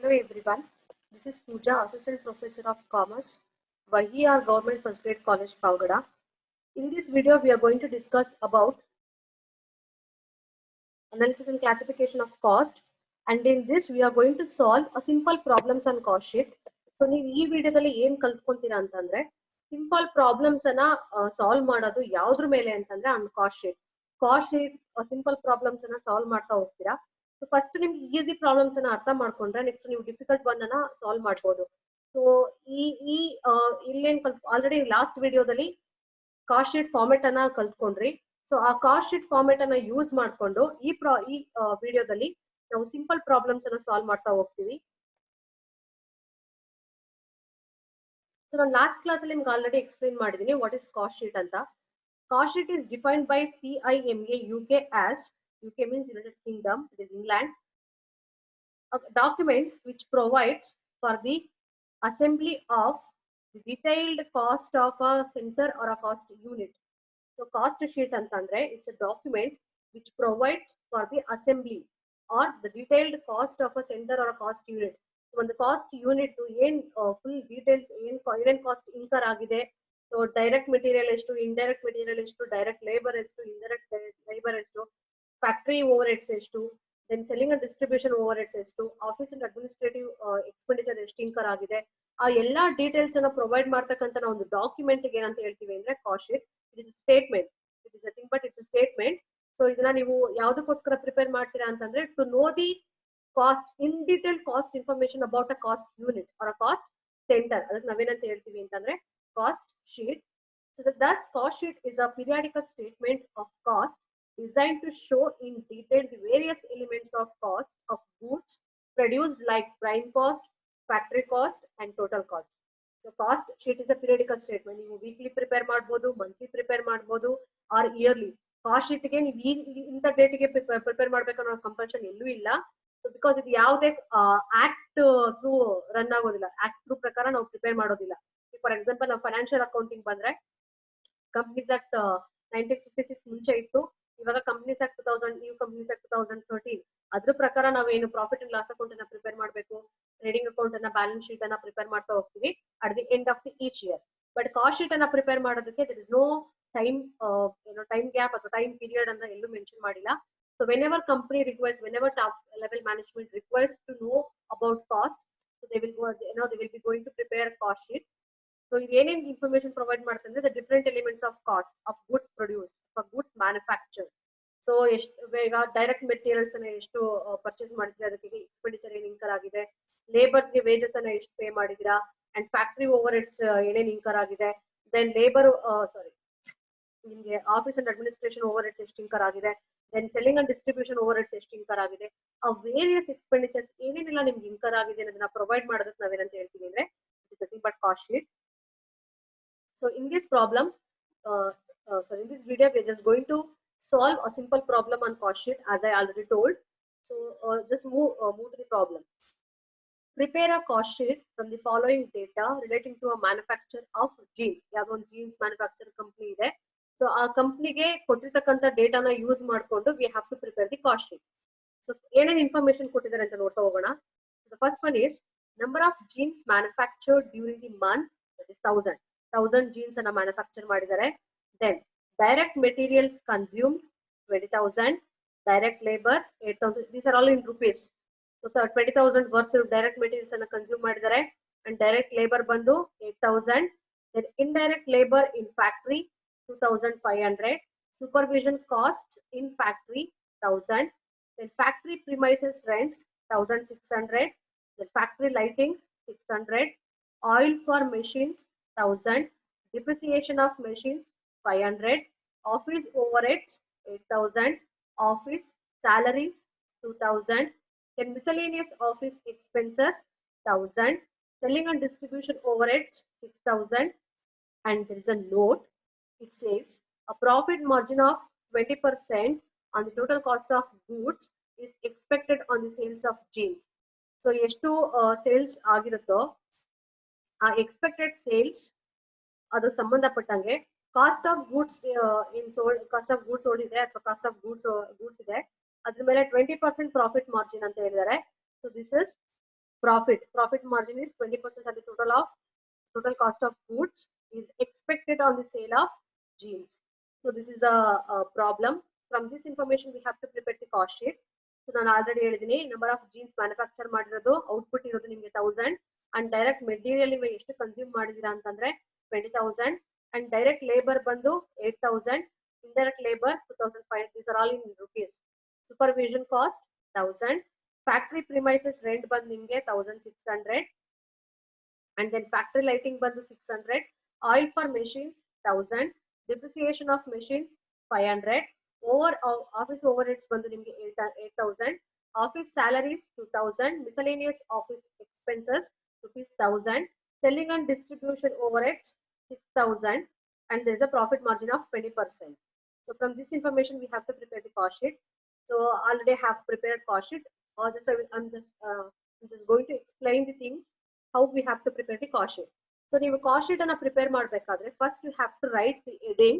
Hello everyone, this is Pooja, Assistant Professor of Commerce, Vahiyar Government First Grade College, Paugada. In this video, we are going to discuss about analysis and classification of cost, and in this, we are going to solve a simple problems on cost sheet. So, ನೀವು ಈ ವಿಡಿಯೋದಲ್ಲಿ ಏನ್ ಕಲ್ತ್ಕೊಂತೀರಾ ಅಂತಂದ್ರೆ simple problems ಅನ್ನ solve ಮಾಡೋದು ಯಾವ್ದ್ರ ಮೇಲೆ ಅಂತಂದ್ರೆ on cost sheet simple problems ಅನ್ನ ಸಾಲ್ವ್ ಮಾಡ್ತಾ ಹೋಗ್ತೀರಾ. ಸೊ ಫಸ್ಟ್ ನಿಮ್ಗೆ ಈಸಿ ಪ್ರಾಬ್ಲಮ್ಸ್ ಅನ್ನ ಅರ್ಥ ಮಾಡ್ಕೊಂಡ್ರೆ ನೆಕ್ಸ್ಟ್ ನೀವು ಡಿಫಿಕಲ್ಟ್ ಒನ್ ಅನ್ನ ಸಾಲ್ವ್ ಮಾಡ್ಬೋದು. ಸೊ ಈ ಈ ಇಲ್ಲೇನ್ ಆಲ್ರೆಡಿ ಲಾಸ್ಟ್ ವಿಡಿಯೋದಲ್ಲಿ ಕಾಸ್ಟ್ ಶೀಟ್ ಫಾರ್ಮೆಟ್ ಅನ್ನ ಕಲ್ತ್ಕೊಂಡ್ರಿ. ಸೊ ಆ ಕಾಸ್ಟ್ ಶೀಟ್ ಫಾರ್ಮೆಟ್ ಅನ್ನ ಯೂಸ್ ಮಾಡ್ಕೊಂಡು ಈ ವಿಡಿಯೋದಲ್ಲಿ ನಾವು ಸಿಂಪಲ್ ಪ್ರಾಬ್ಲಮ್ಸ್ ಅನ್ನ ಸಾಲ್ವ್ ಮಾಡ್ತಾ ಹೋಗ್ತೀವಿ. ಸೊ ನಾನು ಲಾಸ್ಟ್ ಕ್ಲಾಸ್ ಅಲ್ಲಿ ನಿಮ್ಗೆ ಆಲ್ರೆಡಿ ಎಕ್ಸ್ಪ್ಲೈನ್ ಮಾಡಿದೀನಿ ವಾಟ್ ಇಸ್ ಕಾಸ್ಟ್ ಶೀಟ್ ಅಂತ. Cost sheet is defined by CIMA UK as UK means United Kingdom, it is England, a document which provides for the assembly of the detailed cost of a center or a cost unit. So cost sheet antandre it's a document which provides for the assembly or the detailed cost of a center or a cost unit. So when the cost unit full details ಏನೇನ್ cost incur ಆಗಿದೆ. So direct material ಎಷ್ಟು, indirect material ಎಷ್ಟು, direct labour ಎಷ್ಟು, indirect labour ಎಷ್ಟು, factory overheads ಎಷ್ಟು, then selling and distribution overheads ಎಷ್ಟು, office and administrative expenditure ಎಷ್ಟು incur ಆಗಿದೆ, ಆ ಎಲ್ಲಾ ಡೀಟೇಲ್ಸ್ ಅನ್ನ ಪ್ರೊವೈಡ್ ಮಾಡ್ತಕ್ಕಂತ ನಾವು ಒಂದು ಡಾಕ್ಯುಮೆಂಟ್ ಏನಂತ ಹೇಳ್ತೀವಿ ಅಂದ್ರೆ cost sheet. It is statement, it is nothing but it's statement. So ಇದನ್ನ ನೀವು ಯಾವ್ದಕ್ಕೋಸ್ಕರ ಪ್ರಿಪೇರ್ ಮಾಡ್ತೀರಾ ಅಂತಂದ್ರೆ to know the cost in detail cost information about a cost unit or a cost centre. ಅದಕ್ಕೆ ನಾವೇನಂತ ಹೇಳ್ತೀವಿ ಅಂತಂದ್ರೆ cost sheet. So thus cost sheet is a periodical statement of cost designed to show in detail the various elements of cost of goods produced like prime cost, factory cost and total cost. So cost sheet is a periodical statement. ನೀವು weekly prepare ಮಾಡಬಹುದು, monthly prepare ಮಾಡಬಹುದು or yearly. Cost sheet ಗೆ ನೀವು ಇಂತ date ಗೆ prepare ಮಾಡಬೇಕು ಅನ್ನೋ compulsion ಎಲ್ಲೂ ಇಲ್ಲ. ಸೊ ಬಿಕಾಸ್ ಇದು ಯಾವುದೇ ಆಕ್ಟ್ ಥ್ರೂ ರನ್ ಆಗೋದಿಲ್ಲ, ಆಕ್ಟ್ ಥ್ರೂ ಪ್ರಕಾರ ನಾವು ಪ್ರಿಪೇರ್ ಮಾಡೋದಿಲ್ಲ. ಫಾರ್ ಎಕ್ಸಾಂಪಲ್ ನಾವು ಫೈನಾನ್ಷಿಯಲ್ ಅಕೌಂಟಿಂಗ್ ಬಂದ್ರೆ ಕಂಪ್ನೀಸ್ ಆಕ್ಟ್ 1956 ಮುಂಚೆ ಇತ್ತು, ಇವಾಗ companies act 2000 new companies act 2013 ಅದ್ರ ಪ್ರಕಾರ ನಾವೇನು ಪ್ರಾಫಿಟ್ ಅಂಡ್ ಲಾಸ್ ಅಕೌಂಟ್ ಅನ್ನ ಪ್ರಿಪೇರ್ ಮಾಡಬೇಕು, ಟ್ರೇಡಿಂಗ್ ಅಕೌಂಟ್ ಅನ್ನ, ಬ್ಯಾಲೆನ್ಸ್ ಶೀಟ್ ಅನ್ನ ಪ್ರಿಪೇರ್ ಮಾಡ್ತಾ ಹೋಗ್ತೀವಿ at the end of the each year. But cost sheet ಅನ್ನ ಪ್ರಿಪೇರ್ ಮಾಡೋದಕ್ಕೆ there is no time gap ಅಥವಾ ಟೈಮ್ ಪೀರಿಯಡ್ ಅಂತ ಎಲ್ಲೂ ಮೆನ್ಷನ್ ಮಾಡಿಲ್ಲ. So whenever company request, whenever top level management request to know about cost, so they will be going to prepare a cost sheet. So ಏನೇನ್ information provide ಮಾಡ್ತಂದ್ರೆ the different elements of cost of goods produce for goods manufacture. So ಎಷ್ಟು ಬೇಗ direct materials ಅನ್ನ ಎಷ್ಟು purchase ಮಾಡಿದ್ರೆ ಅದಕ್ಕೆ expenditure ಏನ್ incur ಆಗಿದೆ, ಲೇಬರ್ಸ್ ಗೆ ವೇಜಸ್ ಅನ್ನ ಎಷ್ಟು ಪೇ ಮಾಡಿದಿರಾ, ಅಂಡ್ ಫ್ಯಾಕ್ಟರಿ ಓವರ್ ಹೆಡ್ಸ್ ಏನೇನ್ ಇನ್ಕರ್ ಆಗಿದೆ, ದೆನ್ ನಿಮ್ಗೆ office and administration overheads ಎಷ್ಟು ಇನ್ಕರ್ ಆಗಿದೆ, then selling and distribution overheads ಎಷ್ಟು ಇನ್ಕರ್ ಆಗಿದೆ, ಆ ವೇರಿಯಸ್ ಎಕ್ಸ್ಪೆಂಡಿಚರ್ಸ್ ಏನೇನೆಲ್ಲ ನಿಮ್ಗೆ ಇನ್ಕರ್ ಆಗಿದೆ ಅನ್ನೋದನ್ನ ಪ್ರೊವೈಡ್ ಮಾಡೋದಕ್ಕೆ ನಾವೇನಂತ ಹೇಳ್ತೀವಿ ಅಂದ್ರೆ it's nothing but cost sheet. So in this problem, in this video, we are just going to solve a simple problem on cost sheet as I already told. So just move to the problem. Prepare a cost sheet from the following data relating to a manufacture of jeans. ಯಾವ್ದೋ ಒಂದು jeans manufacturer company ಇದೆ. So ಆ ಕಂಪ್ನಿಗೆ ಕೊಟ್ಟಿರ್ತಕ್ಕಂಥ ಡೇಟಾನ use ಮಾಡಿಕೊಂಡು we have to prepare the cost sheet. So ಏನೇನು information ಕೊಟ್ಟಿದ್ದಾರೆ ಅಂತ ನೋಡ್ತಾ ಹೋಗೋಣ. The first one is number of jeans manufactured during the month, that is 1000 jeans ಅನ್ನ ಮ್ಯಾನುಫ್ಯಾಕ್ಚರ್ ಮಾಡಿದ್ದಾರೆ. Then direct materials consume 20,000, direct labour 8,000. These are all in rupees. So 20,000 worth direct materials ಅನ್ನ consume ಮಾಡಿದ್ದಾರೆ and direct labour ಬಂದು 8,000. Then indirect labour in factory 2,500, supervision cost in factory 1,000, then factory premises rent 1,600, then factory lighting 600, oil for machines 1,000, depreciation of machines 500, office overheads 8,000, office salaries 2,000, then miscellaneous office expenses 1,000, selling and distribution overheads 6,000, and there is a note. It says a profit margin of 20% on the total cost of goods is expected on the sales of jeans. So ಎಷ್ಟು sales ಆಗಿರುತ್ತೋ ಆ expected sales ಅದು ಸಂಬಂಧಪಟ್ಟಂಗೆ cost of goods cost of goods sold ಇದೆ ಅಥವಾ cost of goods ಇದೆ ಅದ್ರ ಮೇಲೆ 20% profit margin ಅಂತ ಹೇಳಿದ್ದಾರೆ. So this is Profit margin is 20% of the total cost of goods is expected on the sale of jeans. So this is a problem. From this information we have to prepare the cost sheet. So ನಾನು already ಹೇಳಿದೀನಿ number of jeans manufacture ಮಾಡಿರೋದು output ಇರೋದು ನಿಮಗೆ 1000 and direct material ನೀವು ಎಷ್ಟು consume ಮಾಡಿದೀರಾ ಅಂತಂದ್ರೆ 20000 and direct labour ಬಂದು 8000 indirect labor 2500. These are all in rupees. Supervision cost 1000. Factory premises rent ಬಂದು ನಿಮಗೆ 1600 and then factory lighting ಬಂದು 600. Oil for machines 1000. Depreciation of machines 500. Office overheads ಬಂದು ನಿಮಗೆ 8000. Office salaries 2000. Miscellaneous office expenses rupees 1000. Selling and distribution overheads 6000 and there is a profit margin of 20%. So from this information we have to prepare the cost sheet. So already have prepared cost sheet. I'm just going to explain the things how we have to prepare the cost sheet. So ನೀವು cost sheet ಅನ್ನ prepare ಮಾಡಬೇಕಾದ್ರೆ first you have to write the heading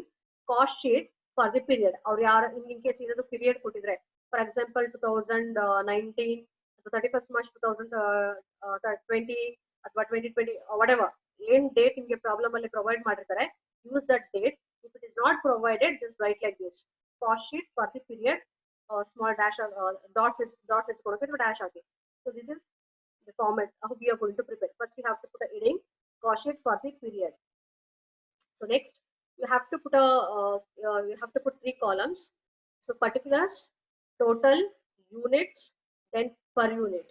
cost sheet for the period. ಅವ್ರು ಯಾರು in case ಏನಾದ್ರು period ಕೊಟ್ಟಿದ್ರೆ for example 2019 ಅಥವಾ 31st March 2020 ಅಥವಾ 2020 whatever ಏನ್ ಡೇಟ್ ನಿಮಗೆ ಪ್ರಾಬ್ಲಮ್ ಅಲ್ಲಿ ಪ್ರೊವೈಡ್ ಮಾಡಿರ್ತಾರೆ use that date. If it is not provided, just write like this: cost sheet for the period, small dash dot is going to dash again. So this is the format how we are going to prepare. First we have to put a heading cost sheet for the period. So next you have to put 3 columns. So particulars, total, units, then per unit.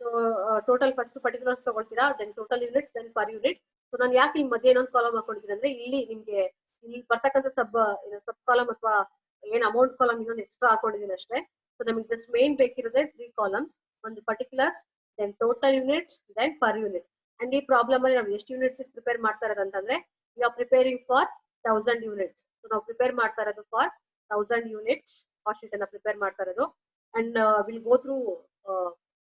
So total first particulars ತಗೊಳ್ತೀರಾ, then total units, then per unit. So ನಾನು ಯಾಕೆ ಇಲ್ಲಿ ಮಧ್ಯೆ ಇನ್ನೊಂದು column ಹಾಕೊಂಡಿದ್ದೀನಿ ಅಂದ್ರೆ ಇಲ್ಲಿ ನಿಮಗೆ ಇಲ್ಲಿ ಬರ್ತಕ್ಕಂಥ ಸಬ್ ಕಾಲಮ್ ಅಥವಾ ಏನ್ ಅಮೌಂಟ್ ಕಾಲಮ್ ಇನ್ನೊಂದು ಎಕ್ಸ್ಟ್ರಾ ಹಾಕೊಂಡಿದ್ದೀನಿ ಅಷ್ಟೇ. ಸೊ ನಮಗೆ ಜಸ್ಟ್ ಮೇನ್ ಬೇಕಿರೋದೆ 3 ಕಾಲಮ್ಸ್, ಒಂದು particulars, then total units, then per unit. And ಈ ಪ್ರಾಬ್ಲಮ್ ಅಲ್ಲಿ ನಾವು ಎಷ್ಟು ಯೂನಿಟ್ಸ್ ಪ್ರಿಪೇರ್ ಮಾಡ್ತಾ ಇರೋದು ಅಂತಂದ್ರೆ we are preparing for 1000 units. So ನಾವು ಪ್ರಿಪೇರ್ ಮಾಡ್ತಾ ಇರೋದು ಫಾರ್ 1000 units ಕಾಸ್ಟ್ ಶೀಟ್ ಅನ್ನ ಪ್ರಿಪೇರ್ ಮಾಡ್ತಾ ಇರೋದು. And will go through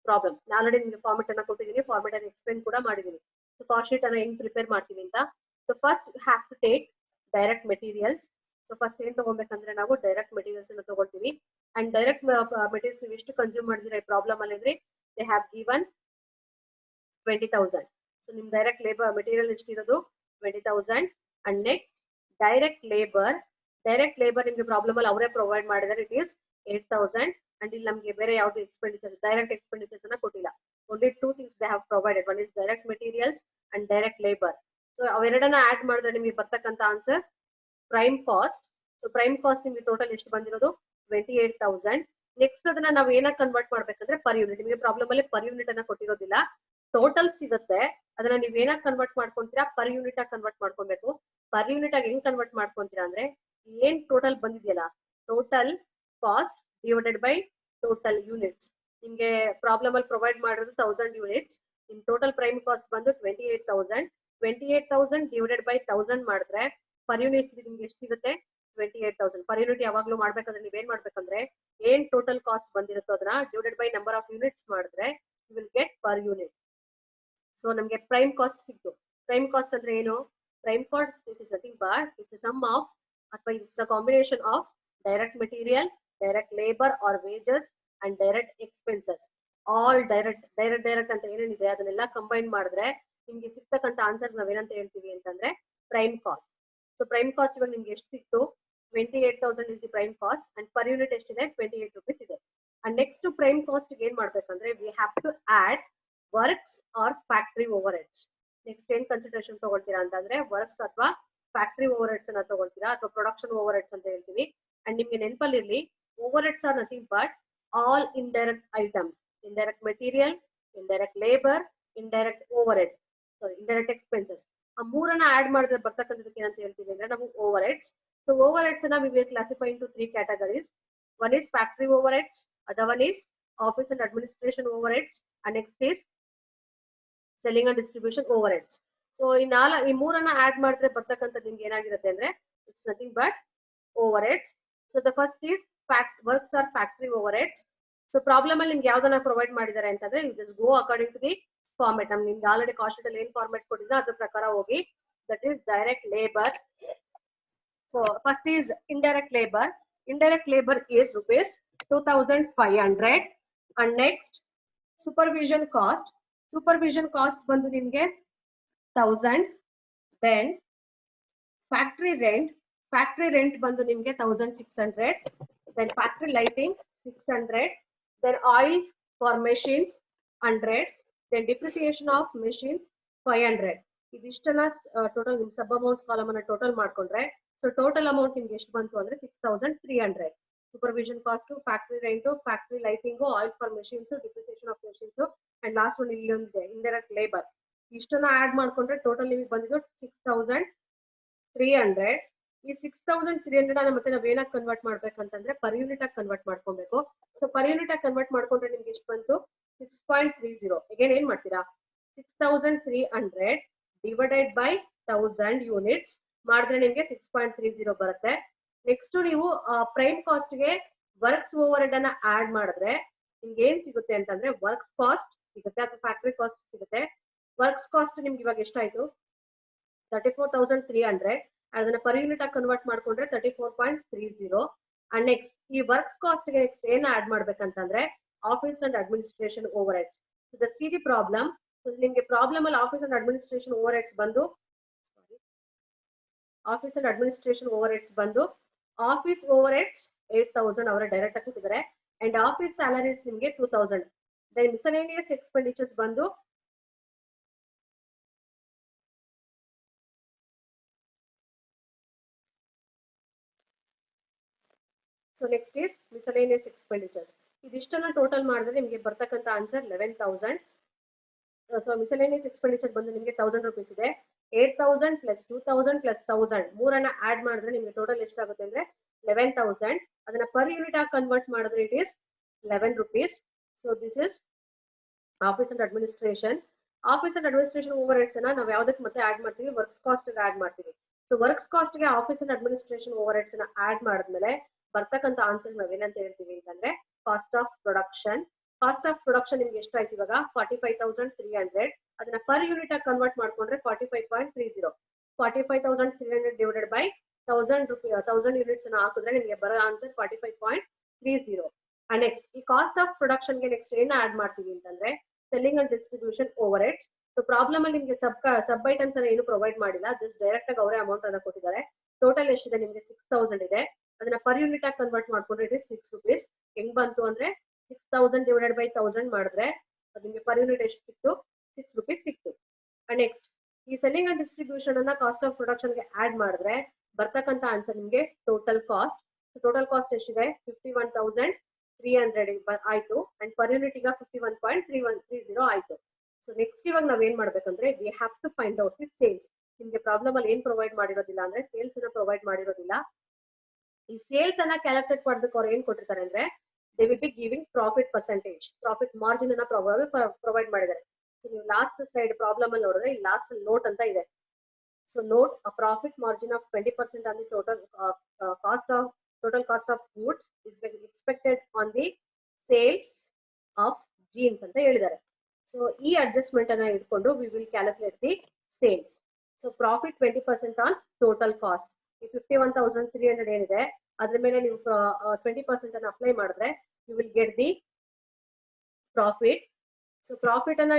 problem. ನಾನು ಆಲ್ರೆಡಿ ನಿಮಗೆ ಫಾರ್ಮೆಟ್ ಅನ್ನ ಕೊಟ್ಟಿದ್ದೀನಿ, ಫಾರ್ಮೆಟ್ ಅನ್ನ ಎಕ್ಸ್ಪ್ಲೇನ್ ಕೂಡ ಮಾಡಿದ್ದೀನಿ. ಸೊ ಕಾಸ್ಟ್ ಶೀಟ್ ಅನ್ನ ಹೆಂಗ್ ಪ್ರಿಪೇರ್ ಮಾಡ್ತೀವಿ ಅಂತ. So first you have to take direct materials. So first ಏನ್ ತಗೋಬೇಕಂದ್ರೆ ನಾವು ಡೈರೆಕ್ಟ್ ಮೆಟೀರಿಯಲ್ಸ್ ಅನ್ನ ತಗೊಳ್ತೀವಿ. ಅಂಡ್ ಡೈರೆಕ್ಟ್ ಮೆಟೀರಿಯಲ್ಸ್ ನೀವು ಎಷ್ಟು ಕನ್ಸ್ಯೂಮ್ ಮಾಡಿದ್ರೆ ಈ ಪ್ರಾಬ್ಲಮ್ ಅಲ್ಲಿ ಅಂದ್ರೆ ದೇ ಹ್ಯಾವ್ ಗಿವನ್ 20000. ಸೊ ನಿಮ್ ಡೈರೆಕ್ಟ್ ಲೇಬರ್ ಮೆಟೀರಿಯಲ್ ಎಷ್ಟಿರೋದು 20000. ಅಂಡ್ ನೆಕ್ಸ್ಟ್ ಡೈರೆಕ್ಟ್ ಲೇಬರ್ ನಿಮ್ಗೆ ಪ್ರಾಬ್ಲಮ್ ಅಲ್ಲಿ ಅವರೇ ಪ್ರೊವೈಡ್ ಮಾಡಿದ್ದಾರೆ, ಇಟ್ ಈಸ್ 8000. ಅಂಡ್ ಇಲ್ಲಿ ನಮಗೆ ಬೇರೆ ಯಾವ್ದು ಎಕ್ಸ್ಪೆಂಡಿಚರ್ ಡೈರೆಕ್ಟ್ ಎಕ್ಸ್ಪೆಂಡಿಚರ್ಸ್ ಅನ್ನ ಕೊಟ್ಟಿಲ್ಲ. only 2 things they have provided, one is direct materials and direct labor. So ಅವೆರಡನ್ನ ಆಡ್ ಮಾಡಿದ್ರೆ ನಿಮಗೆ ಬರ್ತಕ್ಕಂತ answer prime cost. So prime cost ನಿಮಗೆ ಟೋಟಲ್ ಎಷ್ಟು ಬಂದಿರೋದು 28000. ನೆಕ್ಸ್ಟ್ ಅದನ್ನ ನಾವು ಏನಕ್ಕೆ ಕನ್ವರ್ಟ್ ಮಾಡ್ಬೇಕಂದ್ರೆ ಪರ್ ಯೂನಿಟ್. ನಿಮಗೆ ಪ್ರಾಬ್ಲಮ್ ಅಲ್ಲಿ ಪರ್ ಯೂನಿಟ್ ಅನ್ನ ಕೊಟ್ಟಿರೋದಿಲ್ಲ, ಟೋಟಲ್ ಸಿಗುತ್ತೆ. ಅದನ್ನ ನೀವು ಏನಕ್ಕೆ ಕನ್ವರ್ಟ್ ಮಾಡ್ಕೊಂತೀರಾ, ಪರ್ ಯೂನಿಟ್ ಆಗಿ ಕನ್ವರ್ಟ್ ಮಾಡ್ಕೊಬೇಕು. ಪರ್ ಯೂನಿಟ್ ಆಗಿ ಹೆಂಗ್ ಕನ್ವರ್ಟ್ ಮಾಡ್ಕೊಂತೀರಾ ಅಂದ್ರೆ ಏನ್ ಟೋಟಲ್ ಬಂದಿದೆಯಲ್ಲ total cost divided by total units. ನಿಮ್ಗೆ ಪ್ರಾಬ್ಲಮ್ ಅಲ್ಲಿ ಪ್ರೊವೈಡ್ ಮಾಡಿರೋದು 1000 ಯೂನಿಟ್ಸ್. ನಿಮ್ ಟೋಟಲ್ ಪ್ರೈಮ್ ಕಾಸ್ಟ್ ಬಂದು 28000. 28000 ಡಿವೈಡೆಡ್ ಬೈ 1000 ಮಾಡಿದ್ರೆ ಪರ್ ಯೂನಿಟ್ ನಿಮ್ಗೆ ಎಷ್ಟು ಸಿಗುತ್ತೆ 28000. ಪರ್ ಯೂನಿಟ್ ಯಾವಾಗ್ಲೂ ಮಾಡ್ಬೇಕಂದ್ರೆ ನೀವೇನ್ ಮಾಡ್ಬೇಕಂದ್ರೆ ಏನ್ ಟೋಟಲ್ ಕಾಸ್ಟ್ ಬಂದಿರುತ್ತೋ ಅದನ್ನ divided by number of units ಮಾಡಿದ್ರೆ you will get per unit. So ನಮ್ಗೆ ಪ್ರೈಮ್ ಕಾಸ್ಟ್ ಸಿಕ್ತು. ಪ್ರೈಮ್ ಕಾಸ್ಟ್ ಅಂದ್ರೆ ಏನು? Prime cost it is nothing but it's a sum of ಅಥವಾ it's a combination of direct material, direct labour or wages and direct expenses. all direct ಅಂತ ಏನೇನಿದೆ ಅದನ್ನೆಲ್ಲ combine ಮಾಡಿದ್ರೆ ನಿಮ್ಗೆ ಸಿಗ್ತಕ್ಕಂತ ಆನ್ಸರ್ ನಾವೇನಂತ ಹೇಳ್ತೀವಿ ಅಂತಂದ್ರೆ prime cost. So prime cost ಇವಾಗ ನಿಮ್ಗೆ ಎಷ್ಟು ಸಿಕ್ತು 28000 is the prime cost and per unit ಎಷ್ಟಿದೆ 28 rupees ಇದೆ. ಅಂಡ್ ನೆಕ್ಸ್ಟ್ ಪ್ರೈಮ್ ಕಾಸ್ಟ್ ಏನ್ ಮಾಡ್ಬೇಕಂದ್ರೆ we have to add works or factory overheads. Next ಏನ್ ಕನ್ಸಿಡರೇಷನ್ ತಗೊಳ್ತೀರಾ ಅಂತಂದ್ರೆ ವರ್ಕ್ಸ್ ಅಥವಾ ಫ್ಯಾಕ್ಟರಿ ಓವರ್ ಹೆಡ್ಸ್ ಅನ್ನ ತಗೊಳ್ತೀರಾ ಅಥವಾ ಪ್ರೊಡಕ್ಷನ್ ಓವರ್ ಹೆಡ್ಸ್ ಅಂತ ಹೇಳ್ತೀವಿ. ಅಂಡ್ ನಿಮ್ಗೆ ನೆನಪಲ್ಲಿ ಇರ್ಲಿ over heads are nothing but all indirect items: indirect material, indirect labor, indirect overhead, sorry indirect expenses. ಆ ಮೂರನ್ನ ಆಡ್ ಮಾಡಿದ್ರೆ ಬರ್ತಕ್ಕಂಥದಕ್ಕೆ ಏನಂತ ಹೇಳ್ತೀವಿ ಅಂದ್ರೆ ನಾವು overheads. So overheads ಅನ್ನ we will classify into 3 categories. One is factory overheads, other one is office and administration overheads, and next is selling and distribution overheads. So ಈ ಮೂರನ್ನ add ಮಾಡಿದ್ರೆ ಬರ್ತಕ್ಕಂಥದ್ದು ನಿಮ್ಗೆ ಏನಾಗಿರುತ್ತೆ ಅಂದ್ರೆ it's nothing but overheads. So the first is works are factory overheads. So problem ಅಲ್ಲಿ ನಿಮ್ಗೆ ಯಾವ್ದನ್ನ provide ಮಾಡಿದ್ದಾರೆ ಅಂತಂದ್ರೆ you just go according to the format. ನಿಮ್ಗೆ ಆಲ್ರೆಡಿ ಕಾಸ್ಟ್ ಶೀಟ್ ಅಲ್ಲಿ ಏನ್ ಫಾರ್ಮೆಟ್ ಕೊಟ್ಟಿದ್ರೆ ಅದ್ರ ಪ್ರಕಾರ ಹೋಗಿ. That is direct labor. So first is indirect labor. Indirect labor is rupees 2500. And next supervision cost. Supervision cost ಬಂದು ನಿಮ್ಗೆ 1000. ದೆನ್ ಫ್ಯಾಕ್ಟರಿ ರೆಂಟ್ ಬಂದು ನಿಮ್ಗೆ 1600. Then factory lighting 600. Then oil for machines 100. Then depreciation of machines 500. ಇದಿಷ್ಟನ್ನ total ನಿಮ್ sub amount column ಅನ್ನ total ಮಾಡ್ಕೊಂಡ್ರೆ so total amount ನಿಮ್ಗೆ ಎಷ್ಟು ಬಂತು ಅಂದ್ರೆ 6300. Supervision cost, factory rent, factory lighting, oil for machines, depreciation of machines and last one ಇಲ್ಲಿ ಒಂದಿದೆ ಇಂಡೈರೆಕ್ಟ್ ಲೇಬರ್. ಇಷ್ಟನ್ನ ಆಡ್ ಮಾಡ್ಕೊಂಡ್ರೆ ಟೋಟಲ್ ನಿಮಗೆ ಬಂದಿದ್ದು 6300. ಈ 6300 ಅನ್ನ ಮತ್ತೆ ನಾವ್ ಏನಾಗಿ ಕನ್ವರ್ಟ್ ಮಾಡ್ಬೇಕಂತಂದ್ರೆ ಪರ್ ಯೂನಿಟ್ ಆಗಿ ಕನ್ವರ್ಟ್ ಮಾಡ್ಕೊಬೇಕು. ಸೊ ಪರ್ ಯೂನಿಟ್ ಆಗಿ ಕನ್ವರ್ಟ್ ಮಾಡ್ಕೊಂಡ್ರೆ ನಿಮ್ಗೆ ಎಷ್ಟು ಬಂತು 6.30. ಅಗೇನ್ ಏನ್ ಮಾಡ್ತೀರಾ 6300 ಡಿವೈಡೆಡ್ ಬೈ 1000 ಯೂನಿಟ್ಸ್ ಮಾಡಿದ್ರೆ ನಿಮ್ಗೆ 6.30 ಬರುತ್ತೆ. ನೆಕ್ಸ್ಟ್ ನೀವು ಪ್ರೈಮ್ ಕಾಸ್ಟ್ ಗೆ ವರ್ಕ್ಸ್ ಓವರ್ ಹೆಡ್ ಅನ್ನ ಆಡ್ ಮಾಡಿದ್ರೆ ನಿಮ್ಗೆ ಏನ್ ಸಿಗುತ್ತೆ ಅಂತಂದ್ರೆ ವರ್ಕ್ಸ್ ಕಾಸ್ಟ್ ಸಿಗುತ್ತೆ ಅಥವಾ ಫ್ಯಾಕ್ಟರಿ ಕಾಸ್ಟ್ ಸಿಗುತ್ತೆ. ವರ್ಕ್ಸ್ ಕಾಸ್ಟ್ ನಿಮ್ಗೆ ಇವಾಗ ಎಷ್ಟಾಯ್ತು 34,300. ಅದನ್ನ ಪರ್ ಯೂನಿಟ್ ಆಗಿ ಕನ್ವರ್ಟ್ ಮಾಡ್ಕೊಂಡ್ರೆ 34.30. ಅಂಡ್ ನೆಕ್ಸ್ಟ್ ಈ ವರ್ಕ್ಸ್ ಕಾಸ್ಟ್ ಗೆ ನೆಕ್ಸ್ಟ್ ಏನ್ ಆಡ್ ಮಾಡ್ಬೇಕಂತಂದ್ರೆ office and administration overheads. See the problem. ನಿಮ್ಗೆ ಪ್ರಾಬ್ಲಮ್ ಅಲ್ಲಿ office and administration overheads ಬಂದು ಆಫೀಸ್ ಓವರ್ ಹೆಡ್ಸ್ 8000 ಅವರ ಡೈರೆಕ್ಟ್ ಆಗಿ ಕೊಟ್ಟಿದ್ದಾರೆ. ಅಂಡ್ ಆಫೀಸ್ ಸ್ಯಾಲರೀಸ್ ನಿಮ್ಗೆ 2000. ದೆನ್ ಮಿಸಲೇನಿಯಸ್ ಎಕ್ಸ್ಪೆಂಡಿಚರ್ಸ್ ಬಂದು so next is miscellaneous expenditures. ಇದಿಷ್ಟನ್ನ ಟೋಟಲ್ ಮಾಡಿದ್ರೆ ನಿಮ್ಗೆ ಬರ್ತಕ್ಕಂತ ಆನ್ಸರ್ 11,000. ಸೊ ಮಿಸಲೇನಿಯಸ್ ಎಕ್ಸ್ಪೆಂಡಿಚರ್ ಬಂದು ನಿಮ್ಗೆ 1000 ರೂಪೀಸ್ ಇದೆ. 8000 ಪ್ಲಸ್ 2000 ಪ್ಲಸ್ 1000 ಮೂರನ್ನ ಆಡ್ ಮಾಡಿದ್ರೆ ನಿಮ್ಗೆ ಟೋಟಲ್ ಎಷ್ಟಾಗುತ್ತೆ ಅಂದ್ರೆ 11,000. ಅದನ್ನ ಪರ್ ಯೂನಿಟ್ ಆಗಿ ಕನ್ವರ್ಟ್ ಮಾಡಿದ್ರೆ it is 11 rupees. So this is office and administration. Office and administration overheads ಅನ್ನ ನಾವು ಯಾವ್ದಕ್ಕೆ ಮತ್ತೆ ಆಡ್ ಮಾಡ್ತೀವಿ ವರ್ಕ್ಸ್ ಕಾಸ್ಟ್ ಗೆ ಆಡ್ ಮಾಡ್ತೀವಿ. ಸೊ ವರ್ಕ್ಸ್ ಕಾಸ್ಟ್ ಗೆ office and administration overheads ಅನ್ನ ಆಡ್ ಮಾಡಿದ್ಮೇಲೆ ಬರ್ತಕ್ಕಂತ ಆನ್ಸರ್ ನಾವೇನಂತ ಹೇಳ್ತೀವಿ ಅಂತಂದ್ರೆ cost of production. Cost of production ನಿಮ್ಗೆ ಎಷ್ಟಾಯ್ತು ಇವಾಗ 45,300. ಅದನ್ನ ಪರ್ ಯೂನಿಟ್ ಆಗಿ ಕನ್ವರ್ಟ್ ಮಾಡ್ಕೊಂಡ್ರೆ 45.30. 45,300 ಡಿವೈಡೆಡ್ ಬೈ 1000 ಯೂನಿಟ್ಸ್ ಅನ್ನ ಹಾಕಿದ್ರೆ ನಿಮ್ಗೆ ಬರೋ ಆನ್ಸರ್ 45.30. ಅಂಡ್ ನೆಕ್ಸ್ಟ್ ಈ ಕಾಸ್ಟ್ ಆಫ್ ಪ್ರೊಡಕ್ಷನ್ ಗೆ ನೆಕ್ಸ್ಟ್ ಏನ ಆಡ್ ಮಾಡ್ತೀವಿ ಅಂತಂದ್ರೆ selling and distribution over heads. So problem ಅಲ್ಲಿ ನಿಮ್ಗೆ ಸಬ್ ಐಟಮ್ಸ್ ಅನ್ನ ಏನು ಪ್ರೊವೈಡ್ ಮಾಡಿಲ್ಲ, ಜಸ್ಟ್ ಡೈರೆಕ್ಟ್ ಆಗಿ ಅವರೇ ಅಮೌಂಟ್ ಅನ್ನ ಕೊಟ್ಟಿದ್ದಾರೆ. ಟೋಟಲ್ ಎಷ್ಟಿದೆ ನಿಮ್ಗೆ 6000 ಇದೆ. ಅದನ್ನ ಪರ್ ಯೂನಿಟ್ ಆಗಿ ಕನ್ವರ್ಟ್ ಮಾಡ್ಕೊಂಡ್ರೆ ಇಟ್ ಇಸ್ 6 rupees. ಹೆಂಗ್ ಬಂತು ಅಂದ್ರೆ 6000 ಡಿವೈಡೆಡ್ ಬೈ 1000 ಮಾಡಿದ್ರೆ ನಿಮ್ಗೆ ಪರ್ ಯೂನಿಟ್ ಎಷ್ಟು ಸಿಕ್ತು 6 rupees ಸಿಕ್ತು. ಅಂಡ್ ನೆಕ್ಸ್ಟ್ ಈ ಸೆಲ್ಲಿಂಗ್ ಅಂಡ್ ಡಿಸ್ಟ್ರಿಬ್ಯೂಷನ್ ಅನ್ನ ಕಾಸ್ಟ್ ಆಫ್ ಪ್ರೊಡಕ್ಷನ್ ಗೆ ಆಡ್ ಮಾಡಿದ್ರೆ ಬರ್ತಕ್ಕಂತ ಆನ್ಸರ್ ನಿಮ್ಗೆ ಟೋಟಲ್ ಕಾಸ್ಟ್. ಟೋಟಲ್ ಕಾಸ್ಟ್ ಎಷ್ಟಿದೆ 51,300 ಆಯ್ತು. ಅಂಡ್ ಪರ್ ಯೂನಿಟ್ ಈಗ 51.3130 ಆಯ್ತು. ಸೊ ನೆಕ್ಸ್ಟ್ ಇವಾಗ ನಾವ್ ಏನ್ ಮಾಡ್ಬೇಕಂದ್ರೆ we have to find out the sales. ನಿಮ್ಗೆ ಪ್ರಾಬ್ಲಮ್ ಅಲ್ಲಿ ಏನ್ ಪ್ರೊವೈಡ್ ಮಾಡಿರೋದಿಲ್ಲ ಅಂದ್ರೆ ಸೇಲ್ಸ್ ಅನ್ನ ಪ್ರೊವೈಡ್ ಮಾಡಿರೋದಿಲ್ಲ. ಈ ಸೇಲ್ಸ್ ಅನ್ನ ಕ್ಯಾಲ್ಕುಲೇಟ್ ಮಾಡೋದಕ್ಕೆ ಅವ್ರು ಏನ್ ಕೊಟ್ಟಿರ್ತಾರೆ ಅಂದ್ರೆ they will be giving profit percentage, profit margin ಅನ್ನ ಪ್ರೊವೈಡ್ ಮಾಡಿದ್ದಾರೆ. ಸೊ ನೀವು ಲಾಸ್ಟ್ ಸ್ಲೈಡ್ ಪ್ರಾಬ್ಲಮ್ ಅಲ್ಲಿ ನೋಡಿದ್ರೆ ಇಲ್ಲಿ ಲಾಸ್ಟ್ ನೋಟ್ ಅಂತ ಇದೆ. So note a profit margin of 20% on the total cost of goods is expected on the sales of jeans ಅಂತ ಹೇಳಿದ್ದಾರೆ. ಸೊ ಈ ಅಡ್ಜಸ್ಟ್ಮೆಂಟ್ ಅನ್ನ ಇಟ್ಕೊಂಡು we will calculate the sales. So profit 20% on total cost. ಈ 51,300 ಏನಿದೆ ಅದ್ರ ಮೇಲೆ ನೀವು 20% ಅನ್ನ ಅಪ್ಲೈ ಮಾಡಿದ್ರೆ you will get the profit. So profit ಅನ್ನ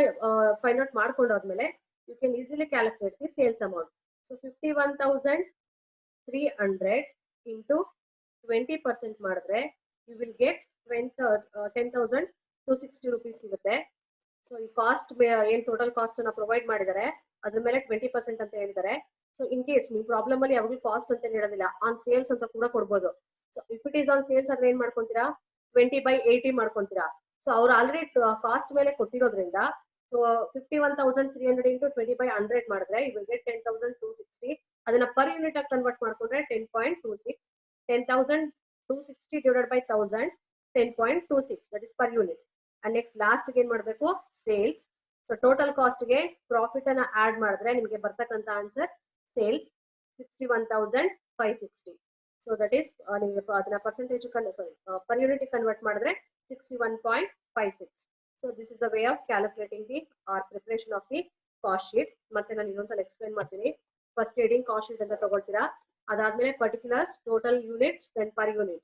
ಫೈಂಡ್ ಔಟ್ ಮಾಡ್ಕೊಂಡಾದ್ಮೇಲೆ you can easily calculate the sales amount. So 51,300 into 20% ಮಾಡಿದ್ರೆ ಯು ವಿಲ್ ಗೆಟ್ 10,260 ರೂಪೀಸ್ ಸಿಗುತ್ತೆ. ಸೊ ಈ ಕಾಸ್ಟ್ ಏನ್ ಟೋಟಲ್ ಕಾಸ್ಟ್ ಅನ್ನ ಪ್ರೊವೈಡ್ ಮಾಡಿದ್ದಾರೆ ಅದ್ರ ಮೇಲೆ 20% ಅಂತ ಹೇಳಿದ್ದಾರೆ. ಸೊ ಇನ್ ಕೇಸ್ ನಿಮ್ ಪ್ರಾಬ್ಲಮ್ ಅಲ್ಲಿ ಯಾವಾಗಲೂ ಕಾಸ್ಟ್ ಅಂತ ಹೇಳೋದಿಲ್ಲ, ಆನ್ ಸೇಲ್ಸ್ ಅಂತ ಕೂಡ ಕೊಡ್ಬೋದು. So if it is on sales ಅದ್ರ ಏನ್ ಮಾಡ್ಕೊಂತೀರಾ 20/80 ಮಾಡ್ಕೊಂತೀರಾ. ಸೊ ಅವ್ರು ಆಲ್ರೆಡಿ ಕಾಸ್ಟ್ ಮೇಲೆ ಕೊಟ್ಟಿರೋದ್ರಿಂದ ಸೊ 51,300 ಇಂಟು 20/100 ಮಾಡಿದ್ರೆ ಯು ವಿಲ್ ಗೆಟ್ 10,260. ಅದನ್ನ ಪರ್ ಯೂನಿಟ್ ಆಗಿ ಕನ್ವರ್ಟ್ ಮಾಡ್ಕೊಂಡ್ರೆ 10.26. 10,260 divided by 1000 10.26 that is per unit. And next last ಏನ್ ಮಾಡ್ಬೇಕು ಸೇಲ್ಸ್. ಸೊ ಟೋಟಲ್ ಕಾಸ್ಟ್ ಗೆ ಪ್ರಾಫಿಟ್ ಅನ್ನ ಆಡ್ ಮಾಡಿದ್ರೆ ನಿಮಗೆ ಬರ್ತಕ್ಕಂತ answer sales 61,560. So that is ನಿಮಗೆ ಅದನ್ನ ಪರ್ಸೆಂಟೇಜ್ ಪರ್ ಯೂನಿಟ್ ಕನ್ವರ್ಟ್ ಮಾಡಿದ್ರೆ 61.56. So this is a way of calculating the preparation of the cost sheet. ಮತ್ತೆ ನಾನು ಇನ್ನೊಂದ್ಸಲ ಎಕ್ಸ್ಪ್ಲೈನ್ ಮಾಡ್ತೀನಿ. ಫಸ್ಟ್ ಹೇಡಿಂಗ್ ಕಾಸ್ಟ್ ಶೀಟ್ ಅಂತ ತಗೊಳ್ತೀರಾ, ಅದಾದ್ಮೇಲೆ particulars total units then per unit.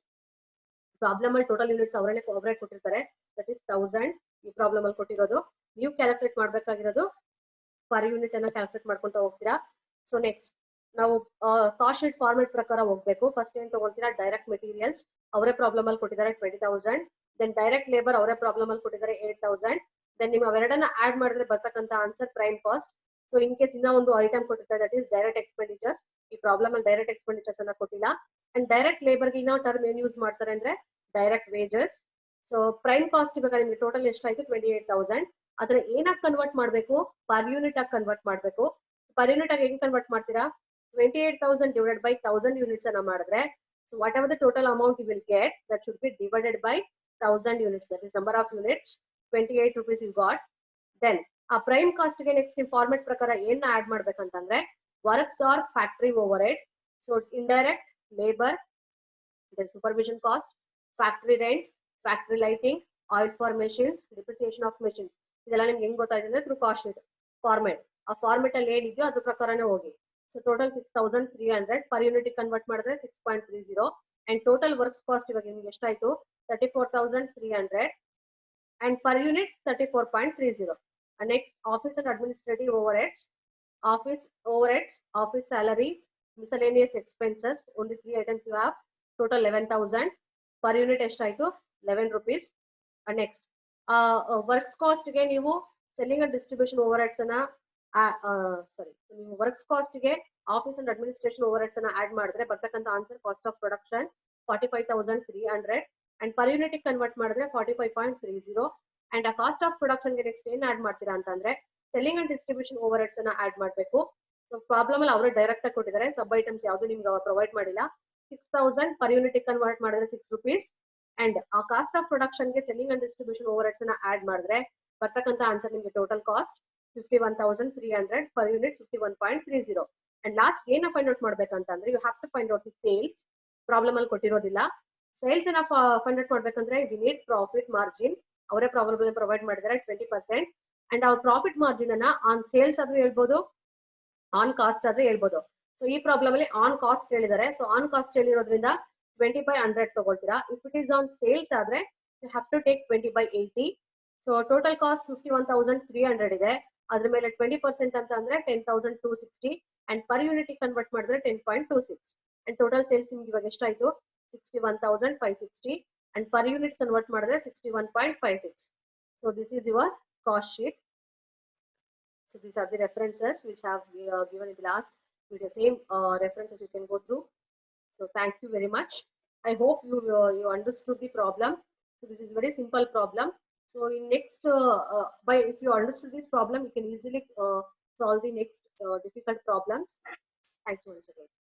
Problem ಅಲ್ಲಿ ಟೋಟಲ್ ಯೂನಿಟ್ಸ್ ಅವರೇ ಕೊಟ್ಟಿರ್ತಾರೆ, ದಟ್ ಇಸ್ 1000 ಈ ಪ್ರಾಬ್ಲಮ್ ಅಲ್ಲಿ ಕೊಟ್ಟಿರೋದು. ನೀವು ಕ್ಯಾಲ್ಕುಲೇಟ್ ಮಾಡ್ಬೇಕಾಗಿರೋದು ಪರ್ ಯೂನಿಟ್ ಅನ್ನ ಕ್ಯಾಲ್ಕುಲೇಟ್ ಮಾಡ್ಕೊಂತ ಹೋಗ್ತೀರಾ. ಸೊ ನೆಕ್ಸ್ಟ್ ನಾವು ಕಾಸ್ಟ್ ಶೀಟ್ ಫಾರ್ಮೆಟ್ ಪ್ರಕಾರ ಹೋಗ್ಬೇಕು. ಫಸ್ಟ್ ಏನ್ ತಗೊಳ್ತೀರಾ, ಡೈರೆಕ್ಟ್ ಮೆಟೀರಿಯಲ್ಸ್ ಅವರೇ ಪ್ರಾಬ್ಲಮ್ ಅಲ್ಲಿ ಕೊಟ್ಟಿದ್ದಾರೆ 20,000. ದೆನ್ ಡೈರೆಕ್ಟ್ ಲೇಬರ್ ಅವರೇ ಪ್ರಾಬ್ಲಮ್ ಅಲ್ಲಿ ಕೊಟ್ಟಿದ್ದಾರೆ 8,000. ದೆನ್ ನೀವು ಅವೆರಡನ್ನ ಆಡ್ ಮಾಡಿದ್ರೆ ಬರ್ತಕ್ಕಂತ answer prime cost. So in case ಇನ್ನ ಒಂದು ಐಟಮ್ ಕೊಟ್ಟಿರ್ತಾರೆ ದಟ್ ಇಸ್ ಡೈರೆಕ್ಟ್ ಎಕ್ಸ್ಪೆಂಡಿಚರ್ಸ್. ಈ ಪ್ರಾಬ್ಲಮ್ ಅಲ್ಲಿ ಡೈರೆಕ್ಟ್ ಎಕ್ಸ್ಪೆಂಡಿಚರ್ಸ್ ಅನ್ನ ಕೊಟ್ಟಿಲ್ಲ. ಅಂಡ್ ಡೈರೆಕ್ಟ್ ಲೇಬರ್ ಗೆ ಇನ್ನೊಂದು ಟರ್ಮ್ ಏನ್ ಯೂಸ್ ಮಾಡ್ತಾರೆ ಅಂದ್ರೆ direct wages. So prime cost ಇವಾಗ ನಿಮ್ಗೆ ಟೋಟಲ್ ಎಷ್ಟಾಯ್ತು 28,000. ಅದನ್ನ ಏನಾಗಿ ಕನ್ವರ್ಟ್ ಮಾಡಬೇಕು, ಪರ್ ಯೂನಿಟ್ ಆಗಿ ಕನ್ವರ್ಟ್ ಮಾಡಬೇಕು. ಪರ್ ಯೂನಿಟ್ ಆಗಿ ಹೆಂಗ್ ಕನ್ವರ್ಟ್ ಮಾಡ್ತೀರಾ, 28,000 ಡಿವೈಡೆಡ್ ಬೈ 1000 ಯೂನಿಟ್ಸ್ ಅನ್ನ ಮಾಡಿದ್ರೆ so whatever the total amount you will get, that should be divided by 1000 units, that is number of units, 28 rupees you got. Then ಆ prime cost ಗೆ next ನಿಮ್ format ಪ್ರಕಾರ ಏನ್ add ಮಾಡ್ಬೇಕಂತಂದ್ರೆ works or factory overhead. So indirect labour, then supervision cost, factory rent, factory lighting, oil for machines, depreciation of machines. ಇದೆಲ್ಲ ನಿಮ್ಗೆ ಹೆಂಗ್ ಗೊತ್ತಾಯ್ತು ಅಂದ್ರೆ ಥ್ರೂ ಕಾಸ್ಟ್ ಶೀಟ್ ಫಾರ್ಮೆಟ್. ಆ ಫಾರ್ಮೆಟ್ ಅಲ್ಲಿ ಏನಿದೆಯೋ ಅದ್ರ ಪ್ರಕಾರನೇ ಹೋಗಿ. So total 6,300 per unit convert ಮಾಡಿದ್ರೆ 6.30. ಅಂಡ್ ಟೋಟಲ್ ವರ್ಕ್ಸ್ ಕಾಸ್ಟ್ ಇವಾಗ ನಿಮ್ಗೆ ಎಷ್ಟಾಯ್ತು 34,300 and per unit 34.30. Next office and administrative over heads, office salaries, miscellaneous expenses, only 3 items you have, total 11,000. Per unit ಎಷ್ಟಾಯ್ತು 11 rupees. ನೆಕ್ಸ್ಟ್ ವರ್ಕ್ಸ್ ಕಾಸ್ಟ್ ಗೆ ನೀವು selling and distribution overheads ಅನ್ನ ನೀವು works cost ಗೆ office and administration overheads ಅನ್ನ add ಮಾಡಿದ್ರೆ ಬರ್ತಕ್ಕಂತ answer cost of production 45,300 and per unit convert ಮಾಡಿದ್ರೆ 45.30. ಅಂಡ್ ಆ ಕಾಸ್ಟ್ ಆಫ್ ಪ್ರೊಡಕ್ಷನ್ ಗೆ ನೆಕ್ಸ್ಟ್ ಏನ್ ಆಡ್ ಮಾಡ್ತೀರಾ ಅಂತಂದ್ರೆ selling and distribution overheads ಅನ್ನ ಆಡ್ ಮಾಡಬೇಕು. ಸೊ ಪ್ರಾಬ್ಲಮ್ ಅಲ್ಲಿ ಅವರೇ ಡೈರೆಕ್ಟ್ ಆಗಿ ಕೊಟ್ಟಿದ್ದಾರೆ, ಸಬ್ ಐಟಮ್ಸ್ ಯಾವ್ದು ನಿಮ್ಗೆ ಪ್ರೊವೈಡ್ ಮಾಡಿಲ್ಲ. 6,000 ಪರ್ ಯೂನಿಟ್ ಕನ್ವರ್ಟ್ ಮಾಡಿದ್ರೆ 6 rupees. ಅಂಡ್ ಆ ಕಾಸ್ಟ್ ಆಫ್ ಪ್ರೊಡಕ್ಷನ್ ಗೆ selling and distribution overheads ಅನ್ನ ಆಡ್ ಮಾಡಿದ್ರೆ ಬರ್ತಕ್ಕಂತ ಆನ್ಸರ್ ನಿಮ್ಗೆ total cost 51,300 per unit 51.30. And last ಏನ ಫೈಂಡ್ ಔಟ್ ಮಾಡ್ಬೇಕಂತಂದ್ರೆ you have to find out the sales. Problem ಅಲ್ಲಿ ಕೊಟ್ಟಿರೋದಿಲ್ಲ. ಸೇಲ್ಸ್ ಅನ್ನ ಫೈಂಡ್ ಔಟ್ ಮಾಡ್ಬೇಕಂದ್ರೆ ವಿ ನೀಡ್ ಪ್ರಾಫಿಟ್ ಮಾರ್ಜಿನ್. ಅವರೇ ಪ್ರಾಬ್ಲಮ್ ಪ್ರೊವೈಡ್ ಮಾಡಿದ್ದಾರೆ 20%. ಅಂಡ್ ಅವ್ರ ಪ್ರಾಫಿಟ್ ಮಾರ್ಜಿನ್ ಅನ್ನ ಆನ್ ಸೇಲ್ಸ್ ಆದ್ರೂ ಹೇಳ್ಬೋದು, ಆನ್ ಕಾಸ್ಟ್ ಆದ್ರೂ ಹೇಳ್ಬೋದು. ಸೊ ಈ ಪ್ರಾಬ್ಲಮ್ ಅಲ್ಲಿ ಆನ್ ಕಾಸ್ಟ್ ಹೇಳಿದ್ದಾರೆ. ಸೊ ಆನ್ ಕಾಸ್ಟ್ ಹೇಳಿರೋದ್ರಿಂದ 20/100 ತಗೊಳ್ತೀರಾ. If it is on sales ಆದ್ರೆ you have to take 20/80. So total cost 51,300 ಇದೆ. ಅದ್ರ ಮೇಲೆ 20% ಅಂತ ಅಂದ್ರೆ 10,260 ಅಂಡ್ ಪರ್ ಯೂನಿಟ್ ಕನ್ವರ್ಟ್ ಮಾಡಿದ್ರೆ 10.26. ಅಂಡ್ ಟೋಟಲ್ ಸೇಲ್ಸ್ ನಿಮ್ಗೆ ಇವಾಗ ಎಷ್ಟಾಯ್ತು 61,560 ಅಂಡ್ ಪರ್ ಯೂನಿಟ್ ಕನ್ವರ್ಟ್ ಮಾಡಿದ್ರೆ 61.56. So this is your cost sheet. So these are the references which have given in the last video. Same references you can go through. So thank you very much. I hope you understood the problem. So this is very simple problem. So in next if you understood this problem, you can easily solve the next difficult problems. Thank you once again.